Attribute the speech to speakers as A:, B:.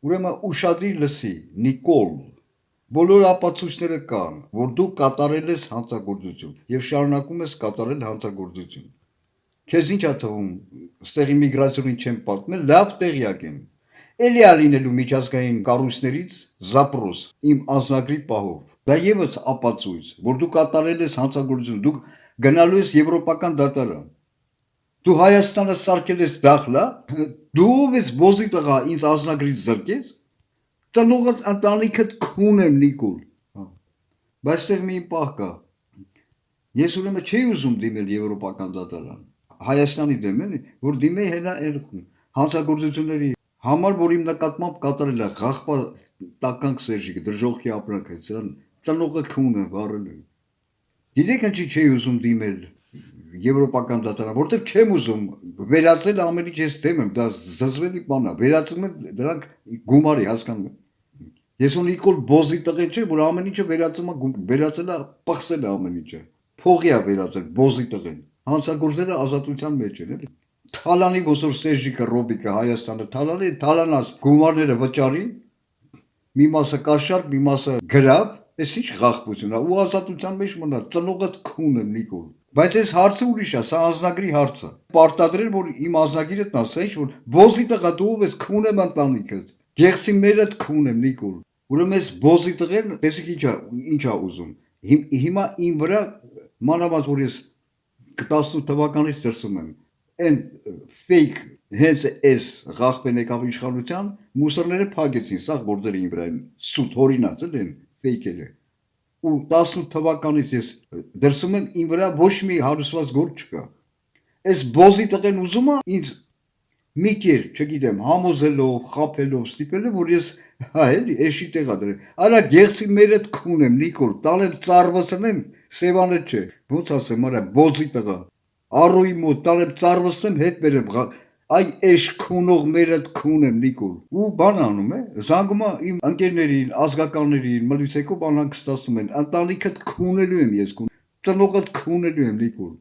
A: ուրեմն ուշադիր լսի, Նիկոլ, բոլոր ապացույցները կան, որ դու կատարել ես հանցագործություն եւ շարունակում ես կատարել հանցագործություն։ Քեզ ինչ է թվում, ստեղի միգրացիոնին չեմ պատմել, լավ տեղյակ եմ։ Էլի ալինելու միջազգային կառույցներից զապրոս իմ անձնագրի պահով։ Դա եւս ապացույց, որ դու կատարել ես հանցագործություն, դու գնալու ես եվրոպական դատարան։ Դու Հայաստանը սարքել ես դախլա, դու ով ես բոզի տղա ինձ անձնագրից զրկես։ Տնողդ ընտանիքդ քուն եմ Նիկոլ։ Բայց դեռ մի պահ կա։ Ես ուրեմն չի ուզում դիմել եվրոպական դատարան։ Հայաստանի դեմ էլի, որ դիմեի հենա հանցագործությունների համար, որ իմ նկատմամբ կատարել է ղախպա տականք Սերժիկը, դրժողքի ապրանքը, սրան ծնողը քուն է վառել։ Գիտեք ինչի չի ուզում դիմել եվրոպական դատարան, որտեղ չեմ ուզում վերացել ամեն ինչ ես դեմ եմ, դա զզվելի բան է, վերացում են դրանք գումարի, հասկանում եք։ Ես ու Նիկոլ բոզի տղեն չէ, որ ամեն ինչը վերացել է, պղծել է ամեն ինչը, փողի է վերացել բոզի տղեն, հանցագործները ազատության մեջ են, էլի։ Թալանի ոսոր Սերժիկը, Ռոբիկը Հայաստանը թալանած գումարները վճարի, մի մասը կաշառք, մի մասը գրավ, այս ինչ ղախպություն է, ու ազատության մեջ մնա, ծնողդ քուն եմ Նիկոլ։ Բայց այս հարցը ուրիշ է, սա անձնագրի հարցը։ Պարտադրել, որ իմ անձնագիրը ասա ինչ որ բոզի տղա դու ով ես քուն եմ ընտանիքդ։ Գեղցի մերդ քուն եմ Նիկոլ։ Ուրեմն այս բոզի տղեն, տեսեք ինչ է ուզում։ Հիմա իմ վրա մանավանդ որ ես 18 թվականից դրսում եմ այն fake հենց այս ղախպեն եկավ իշխանության մուսորները փակեցին, սա գործերը իմ վրա են սուտ հորինած են fake-երը։ Ու 18 թվականից ես դրսում եմ իմ վրա ոչ մի հարուսված գործ չկա։ Այս բոզի տղեն ուզում է ինձ մի կեր, չգիտեմ, համոզելով, խաբելով, ստիպելով, որ ես հա էլի էշի տեղա դրեմ։ Արա գեղցի մերդ քուն եմ Նիկոլ, տալեմ ծարվացնեմ, Սևանը չէ։ Ոնց ասեմ, արա բոզի տղա։ Առուի մոտ տալեմ ծարվացնեմ, հետ բերեմ։ Այ էշ քունող մերդ քուն եմ Նիկոլ։ Ու բան անում է, զանգում է իմ ընկերներին, ազգականներին, մլիցեքով բան հանգստացնում են։ Ընտանիքդ քունելու եմ ես, ծնողդ քունելու եմ Նիկոլ։